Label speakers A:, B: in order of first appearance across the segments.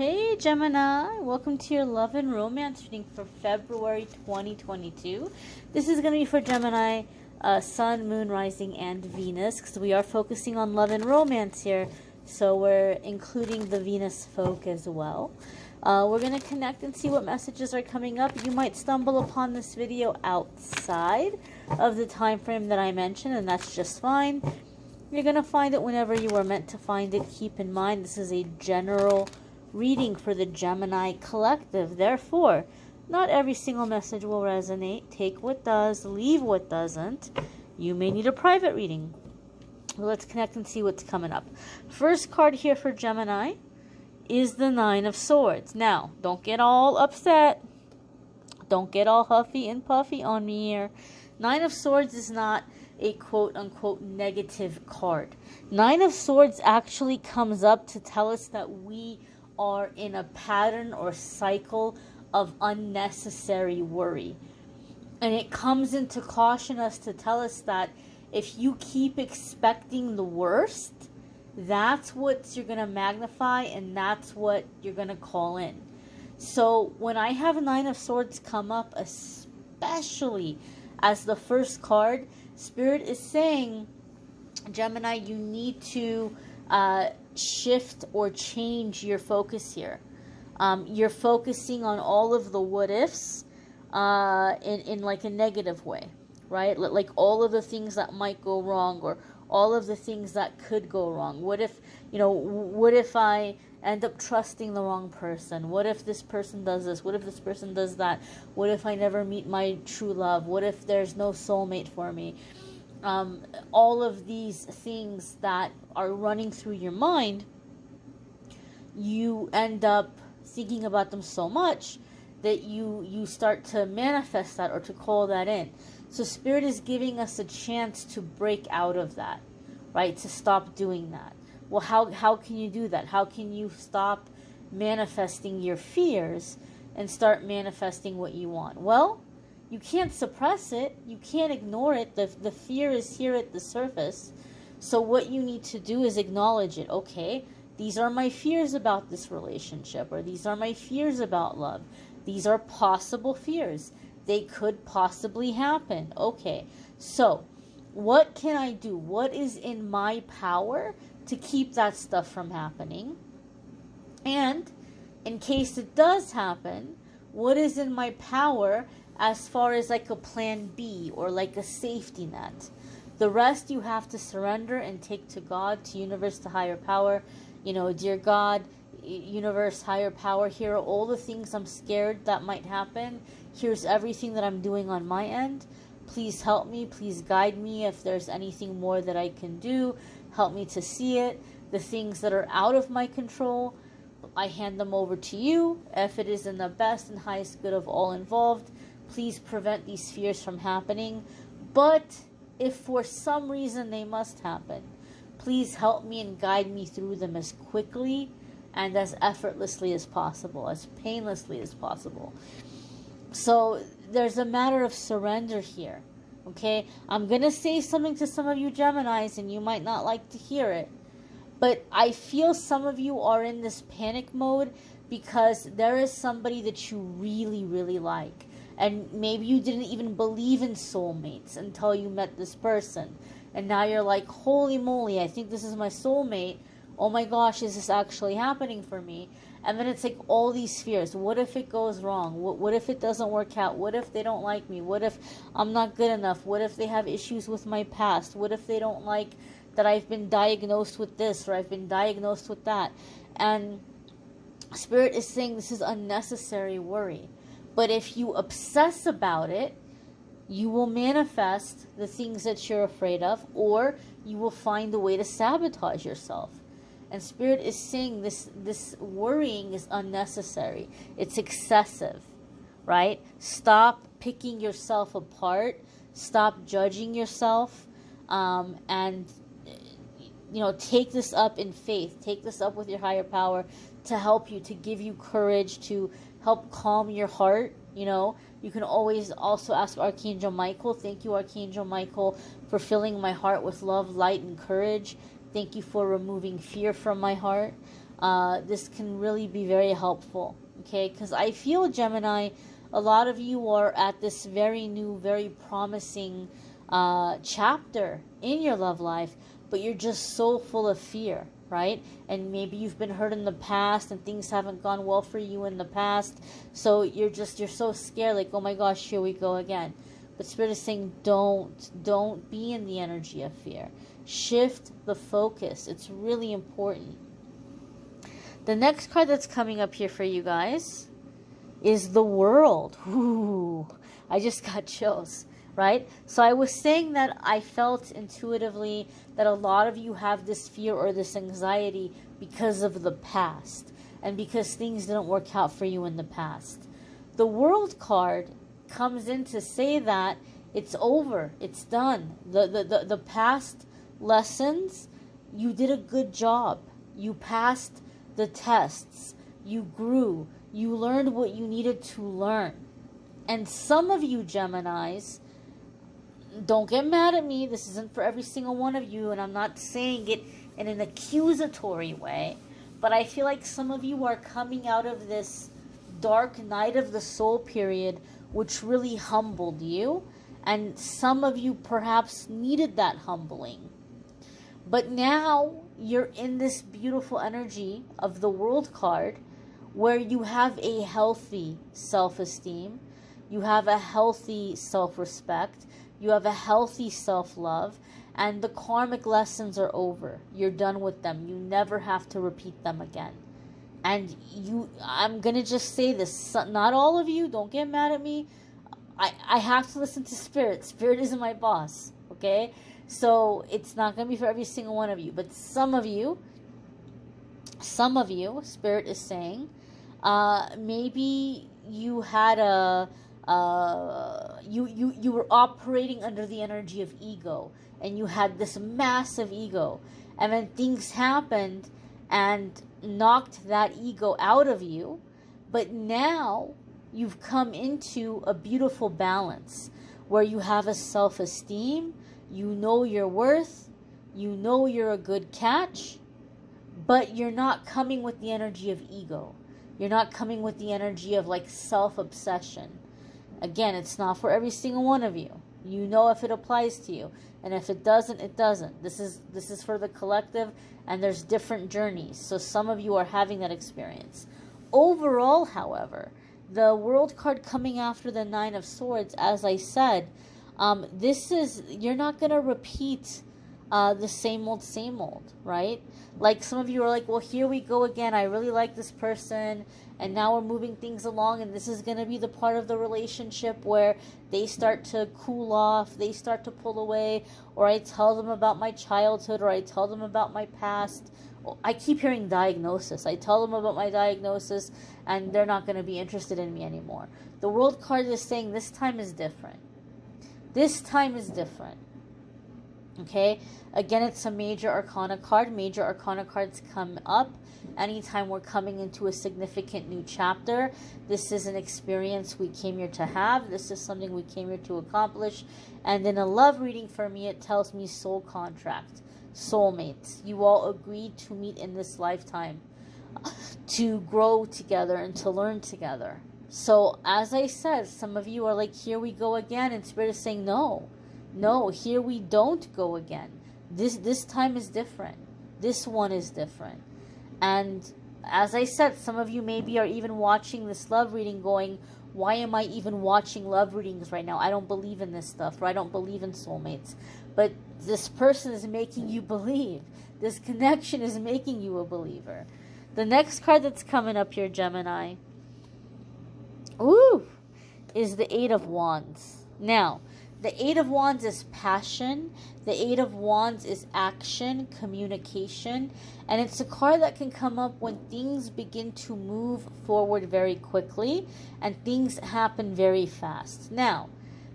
A: Hey Gemini, welcome to your love and romance reading for February 2022. This is going to be for Gemini, Sun, Moon, Rising, and Venus, because we are focusing on love and romance here, so we're including the Venus folk as well. We're going to connect and see what messages are coming up. You might stumble upon this video outside of the time frame that I mentioned, and that's just fine. You're going to find it whenever you are meant to find it. Keep in mind, this is a general reading for the Gemini collective. Therefore, not every single message will resonate. Take what does, leave what doesn't. You may need a private reading. Well, let's connect and see what's coming up. First card here for Gemini is the Nine of Swords. Now, don't get all upset. Don't get all huffy and puffy on me here. Nine of Swords is not a quote-unquote negative card. Nine of Swords actually comes up to tell us that we are in a pattern or cycle of unnecessary worry. And it comes in to caution us, to tell us that if you keep expecting the worst, that's what you're going to magnify and that's what you're going to call in. So when I have Nine of Swords come up, especially as the first card, Spirit is saying, Gemini, you need to shift or change your focus here. You're focusing on all of the what ifs in like a negative way, right? Like all of the things that might go wrong, or all of the things that could go wrong. What if, what if I end up trusting the wrong person? What if this person does this? What if this person does that? What if I never meet my true love? What if there's no soulmate for me? All of these things that are running through your mind, you end up thinking about them so much that you start to manifest that or to call that in. So Spirit is giving us a chance to break out of that, right? To stop doing that. Well, how can you do that? How can you stop manifesting your fears and start manifesting what you want? Well, you can't suppress it. You can't ignore it. The fear is here at the surface. So what you need to do is acknowledge it. Okay, these are my fears about this relationship, or these are my fears about love. These are possible fears. They could possibly happen. Okay, so what can I do? What is in my power to keep that stuff from happening? And in case it does happen, what is in my power as far as like a plan B or like a safety net? The rest you have to surrender and take to God, to universe, to higher power. Dear God, universe, higher power, here are all the things I'm scared that might happen. Here's everything that I'm doing on my end. Please help me. Please guide me. If there's anything more that I can do, help me to see it. The things that are out of my control, I hand them over to you. If it is in the best and highest good of all involved, please prevent these fears from happening. But if for some reason they must happen, please help me and guide me through them as quickly and as effortlessly as possible, as painlessly as possible. So there's a matter of surrender here, okay? I'm going to say something to some of you Geminis, and you might not like to hear it, but I feel some of you are in this panic mode because there is somebody that you really, really like. And maybe you didn't even believe in soulmates until you met this person. And now you're like, holy moly, I think this is my soulmate. Oh my gosh, is this actually happening for me? And then it's like all these fears. What if it goes wrong? What if it doesn't work out? What if they don't like me? What if I'm not good enough? What if they have issues with my past? What if they don't like that I've been diagnosed with this or I've been diagnosed with that? And Spirit is saying this is unnecessary worry. But if you obsess about it, you will manifest the things that you're afraid of, or you will find a way to sabotage yourself. And Spirit is saying this worrying is unnecessary. It's excessive, right? Stop picking yourself apart. Stop judging yourself. And take this up in faith. Take this up with your higher power to help you, to give you courage, to help calm your heart. You can always also ask Archangel Michael. Thank you, Archangel Michael, for filling my heart with love, light, and courage. Thank you for removing fear from my heart. this can really be very helpful, okay? Because I feel, Gemini, a lot of you are at this very new, very promising chapter in your love life, but you're just so full of fear, right? And maybe you've been hurt in the past and things haven't gone well for you in the past, so you're so scared, like, oh my gosh, here we go again. But Spirit is saying, don't be in the energy of fear. Shift the focus. It's really important. The next card that's coming up here for you guys is the World. Ooh, I just got chills, right? So I was saying that I felt intuitively that a lot of you have this fear or this anxiety because of the past and because things didn't work out for you in the past. The World card comes in to say that it's over, it's done. The past lessons, you did a good job. You passed the tests. You grew. You learned what you needed to learn. And some of you Geminis, don't get mad at me, this isn't for every single one of you, and I'm not saying it in an accusatory way, but I feel like some of you are coming out of this dark night of the soul period, which really humbled you, and some of you perhaps needed that humbling. But now you're in this beautiful energy of the World card where you have a healthy self-esteem, you have a healthy self-respect, you have a healthy self-love, and the karmic lessons are over. You're done with them. You never have to repeat them again. And I'm going to just say this, not all of you, don't get mad at me. I have to listen to Spirit. Spirit isn't my boss, okay? So it's not going to be for every single one of you. But some of you, Spirit is saying, maybe you had you were operating under the energy of ego, and you had this massive ego, and then things happened and knocked that ego out of you, but now you've come into a beautiful balance where you have a self-esteem, you know your worth, you know you're a good catch, but you're not coming with the energy of ego. You're not coming with the energy of like self-obsession. Again, it's not for every single one of you. You know if it applies to you. And if it doesn't, it doesn't. This is for the collective, and there's different journeys. So some of you are having that experience. Overall, however, the World card coming after the Nine of Swords, as I said, you're not going to repeat the same old, right? Like some of you are like, well, here we go again. I really like this person, and now we're moving things along, and this is going to be the part of the relationship where they start to cool off, they start to pull away, or I tell them about my childhood, or I tell them about my past. I keep hearing diagnosis. I tell them about my diagnosis, and they're not going to be interested in me anymore. The World card is saying this time is different. This time is different. Okay? Again, it's a major arcana card. Major arcana cards come up anytime we're coming into a significant new chapter. This is an experience we came here to have. This is something we came here to accomplish. And in a love reading for me, it tells me soul contract, soulmates. You all agreed to meet in this lifetime to grow together and to learn together. So as I said, some of you are like, here we go again, and Spirit is saying no, here we don't go again. This time is different. This one is different. And as I said, some of you maybe are even watching this love reading going, why am I even watching love readings right now? I don't believe in this stuff, or I don't believe in soulmates. But this person is making you believe. This connection is making you a believer. The next card that's coming up here, Gemini, is the Eight of Wands. Now, the Eight of Wands is passion. The Eight of Wands is action, communication. And it's a card that can come up when things begin to move forward very quickly and things happen very fast. Now,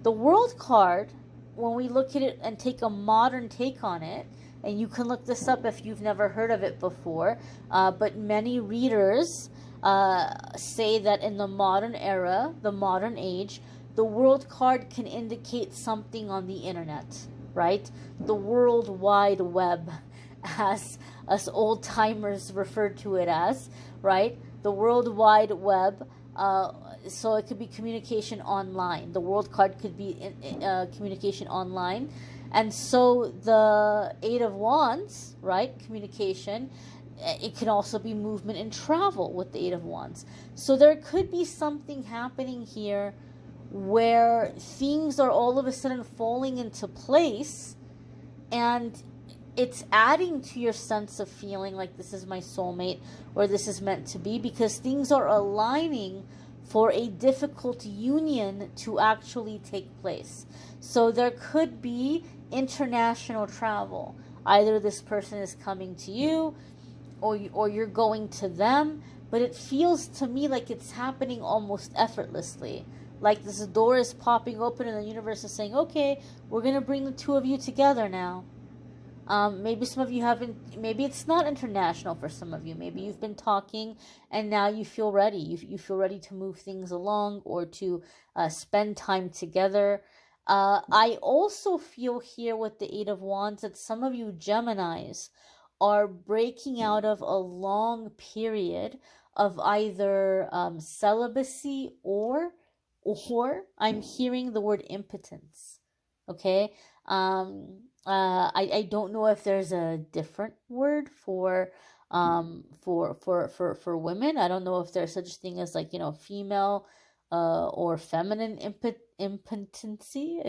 A: the World card, when we look at it and take a modern take on it, and you can look this up if you've never heard of it before, but many readers say that in the modern era, the modern age, the World card can indicate something on the internet, right? The World Wide Web. as us old timers referred to it as, right? The World Wide Web. So it could be communication online. The World card could be communication online. And so the Eight of Wands, right? Communication. It can also be movement and travel with the Eight of Wands. So there could be something happening here where things are all of a sudden falling into place, and it's adding to your sense of feeling like this is my soulmate or this is meant to be, because things are aligning for a difficult union to actually take place. So there could be international travel. Either this person is coming to you or you're going to them, but it feels to me like it's happening almost effortlessly. Like this door is popping open and the universe is saying, okay, we're going to bring the two of you together now. Maybe some of you haven't, maybe it's not international for some of you. Maybe you've been talking and now you feel ready. You feel ready to move things along or to spend time together. I also feel here with the Eight of Wands that some of you Geminis are breaking out of a long period of either celibacy or I'm hearing the word impotence. Okay. I don't know if there's a different word for women. I don't know if there's such a thing as like, female or feminine impotency.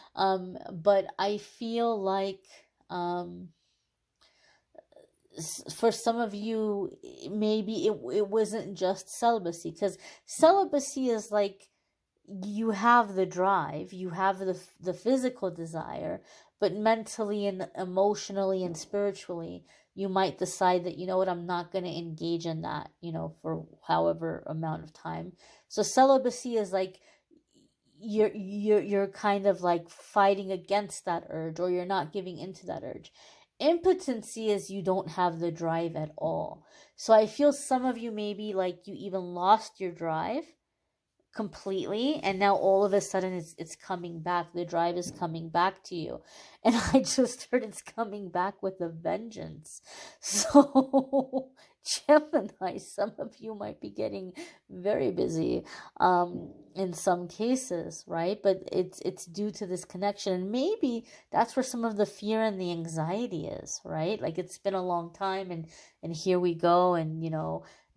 A: But I feel like for some of you, maybe it wasn't just celibacy, because celibacy is like you have the drive, you have the physical desire, but mentally and emotionally and spiritually, you might decide that, you know what, I'm not going to engage in that, for however amount of time. So celibacy is like you're kind of like fighting against that urge, or you're not giving into that urge. Impotency is you don't have the drive at all. So I feel some of you maybe like you even lost your drive completely, and now all of a sudden it's coming back. The drive is coming back to you, and I just heard it's coming back with a vengeance. So Gemini, some of you might be getting very busy in some cases, right? But it's due to this connection, and maybe that's where some of the fear and the anxiety is, right? Like it's been a long time, and here we go, and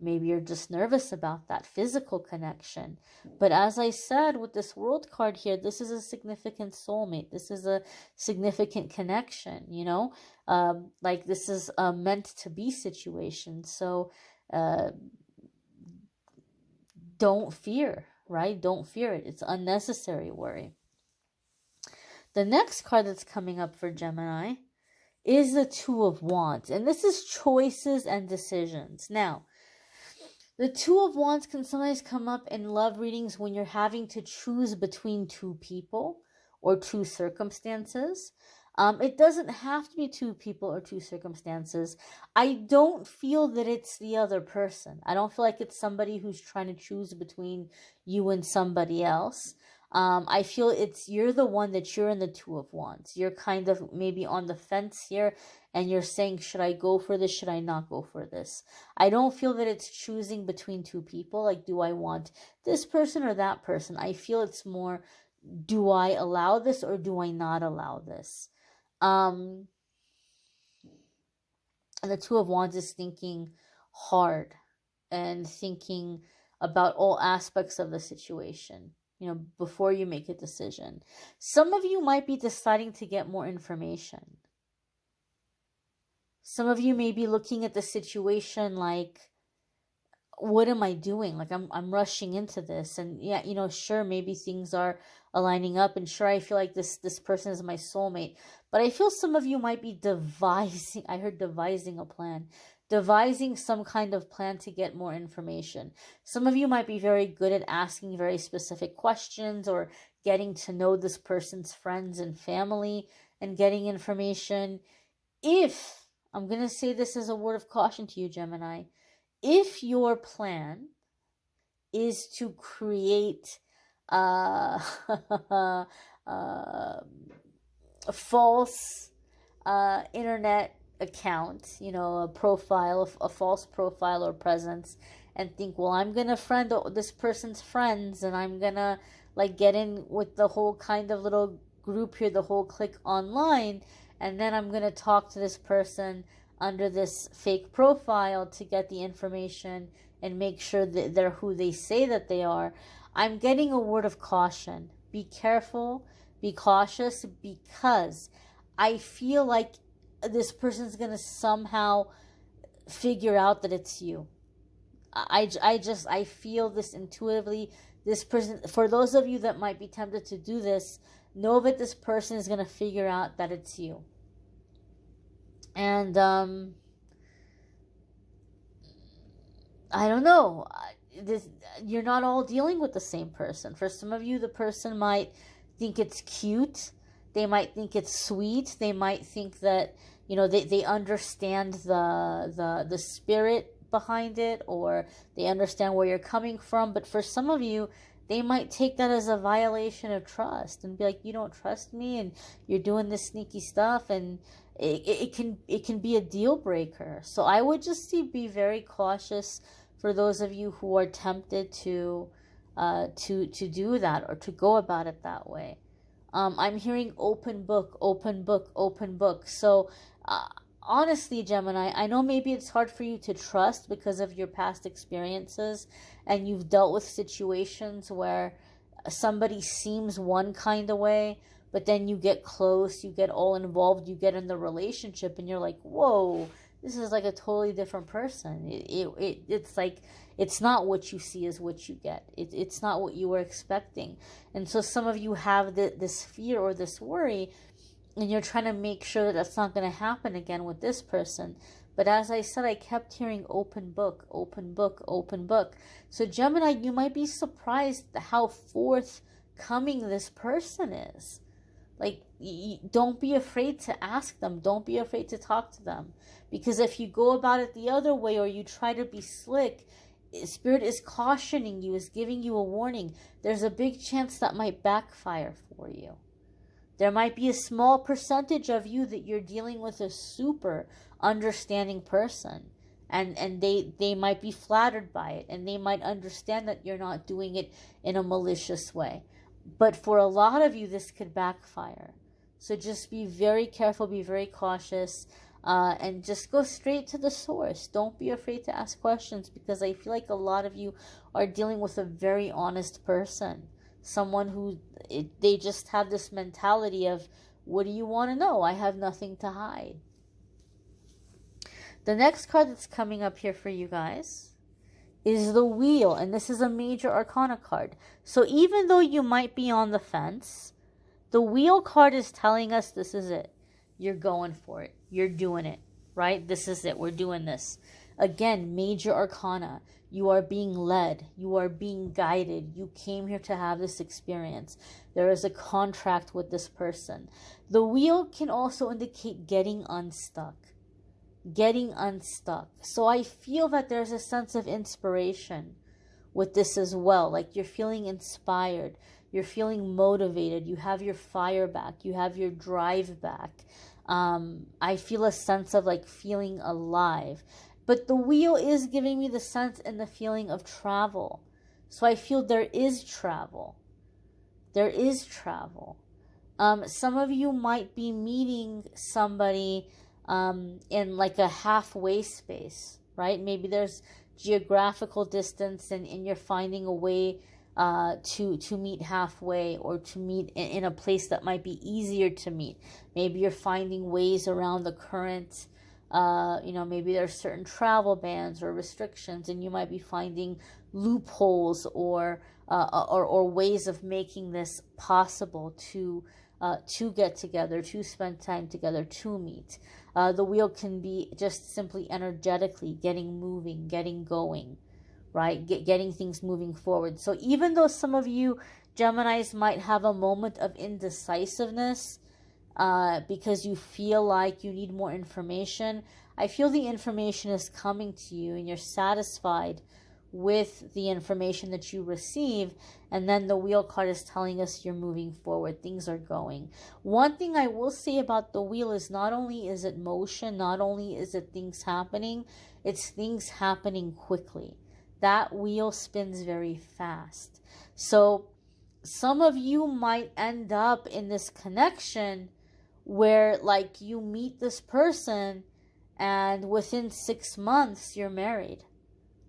A: maybe you're just nervous about that physical connection. But as I said, with this World card here, this is a significant soulmate. This is a significant connection, like this is a meant to be situation. So don't fear, right? Don't fear it. It's unnecessary worry. The next card that's coming up for Gemini is the Two of Wands. And this is choices and decisions. Now, the Two of Wands can sometimes come up in love readings when you're having to choose between two people or two circumstances. It doesn't have to be two people or two circumstances. I don't feel that it's the other person. I don't feel like it's somebody who's trying to choose between you and somebody else. I feel you're the one that you're in the Two of Wands. You're kind of maybe on the fence here, and you're saying, should I go for this? Should I not go for this? I don't feel that it's choosing between two people. Like, do I want this person or that person? I feel it's more, do I allow this or do I not allow this? And the Two of Wands is thinking hard and thinking about all aspects of the situation, before you make a decision. Some of you might be deciding to get more information. Some of you may be looking at the situation like, what am I doing? Like I'm rushing into this, and yeah, sure, maybe things are aligning up, and sure, I feel like this person is my soulmate, but I feel some of you might be devising a plan, devising some kind of plan to get more information. Some of you might be very good at asking very specific questions or getting to know this person's friends and family and getting information. If, I'm going to say this as a word of caution to you, Gemini, if your plan is to create false internet account, you know, a profile, a false profile or presence, and think, well, I'm gonna friend this person's friends, and I'm gonna like get in with the whole kind of little group here, the whole clique online, and then I'm gonna talk to this person under this fake profile to get the information and make sure that they're who they say that they are. I'm getting a word of caution. Be careful, be cautious, because I feel like this person's gonna somehow figure out that it's you. I feel this intuitively. This person, for those of you that might be tempted to do this, know that this person is gonna figure out that it's you. And I don't know. You're not all dealing with the same person. For some of you, the person might think it's cute. They might think it's sweet. They might think that, you know, they understand the spirit behind it, or they understand where you're coming from. But for some of you, they might take that as a violation of trust and be like, you don't trust me, and you're doing this sneaky stuff, and it can be a deal breaker. So I would just be very cautious for those of you who are tempted to do that or to go about it that way. I'm hearing open book, open book, open book. So honestly, Gemini, I know maybe it's hard for you to trust because of your past experiences, and you've dealt with situations where somebody seems one kind of way, but then you get close, you get all involved, you get in the relationship, and you're like, whoa, this is like a totally different person. It's like, it's not what you see is what you get. It's not what you were expecting. And so some of you have this fear or this worry, and you're trying to make sure that that's not going to happen again with this person. But as I said, I kept hearing open book, open book, open book. So Gemini, you might be surprised how forthcoming this person is. Like, don't be afraid to ask them. Don't be afraid to talk to them. Because if you go about it the other way, or you try to be slick, Spirit is cautioning you, is giving you a warning. There's a big chance that might backfire for you. There might be a small percentage of you that you're dealing with a super understanding person. And they might be flattered by it. And they might understand that you're not doing it in a malicious way. But for a lot of you, this could backfire. So just be very careful, be very cautious, and just go straight to the source. Don't be afraid to ask questions, because I feel like a lot of you are dealing with a very honest person. Someone who, they just have this mentality of, what do you want to know? I have nothing to hide. The next card that's coming up here for you guys is the Wheel, and this is a major arcana card. So even though you might be on the fence, the Wheel card is telling us this is it. You're going for it. You're doing it, right? This is it. We're doing this. Again, major arcana. You are being led. You are being guided. You came here to have this experience. There is a contract with this person. The Wheel can also indicate getting unstuck. Getting unstuck. So I feel that there's a sense of inspiration with this as well. Like, you're feeling inspired. You're feeling motivated. You have your fire back. You have your drive back. I feel a sense of like feeling alive. But the Wheel is giving me the sense and the feeling of travel. So I feel there is travel. There is travel. Some of you might be meeting somebody in like a halfway space, right? Maybe there's geographical distance, and you're finding a way to meet halfway, or to meet in a place that might be easier to meet. Maybe you're finding ways around the current, maybe there's certain travel bans or restrictions, and you might be finding loopholes or ways of making this possible to get together, to spend time together, to meet. The Wheel can be just simply energetically getting moving, getting going, right? Getting things moving forward. So even though some of you Geminis might have a moment of indecisiveness because you feel like you need more information, I feel the information is coming to you, and you're satisfied with the information that you receive, and then the wheel card is telling us you're moving forward, things are going. One thing I will say about the wheel is not only is it motion, not only is it things happening, it's things happening quickly. That wheel spins very fast. So some of you might end up in this connection where like you meet this person and within 6 months you're married,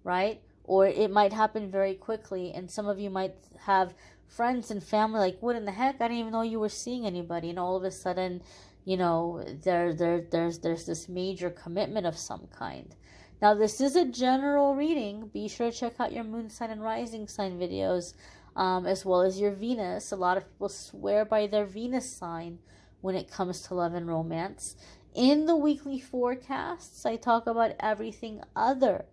A: right? Or it might happen very quickly, and some of you might have friends and family like, what in the heck? I didn't even know you were seeing anybody. And all of a sudden, you know, there's this major commitment of some kind. Now, this is a general reading. Be sure to check out your moon sign and rising sign videos, as well as your Venus. A lot of people swear by their Venus sign when it comes to love and romance. In the weekly forecasts, I talk about everything other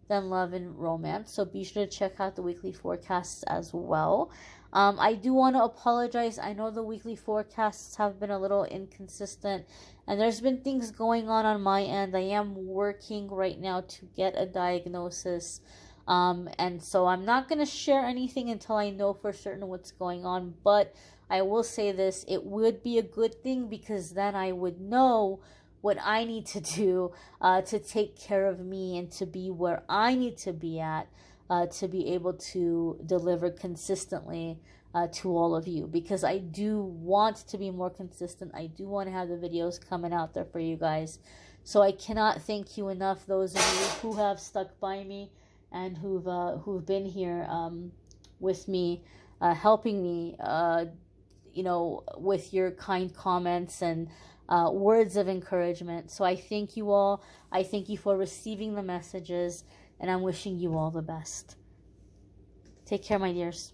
A: than love and romance, so be sure to check out the weekly forecasts as well. I do want to apologize. I know the weekly forecasts have been a little inconsistent, and there's been things going on my end. I am working right now to get a diagnosis, and so I'm not going to share anything until I know for certain what's going on, but I will say this, it would be a good thing because then I would know what I need to do to take care of me and to be where I need to be at to be able to deliver consistently to all of you, because I do want to be more consistent. I do want to have the videos coming out there for you guys. So I cannot thank you enough, those of you who have stuck by me and who've been here with me, helping me, you know, with your kind comments and words of encouragement. So I thank you all. I thank you for receiving the messages, and I'm wishing you all the best. Take care, my dears.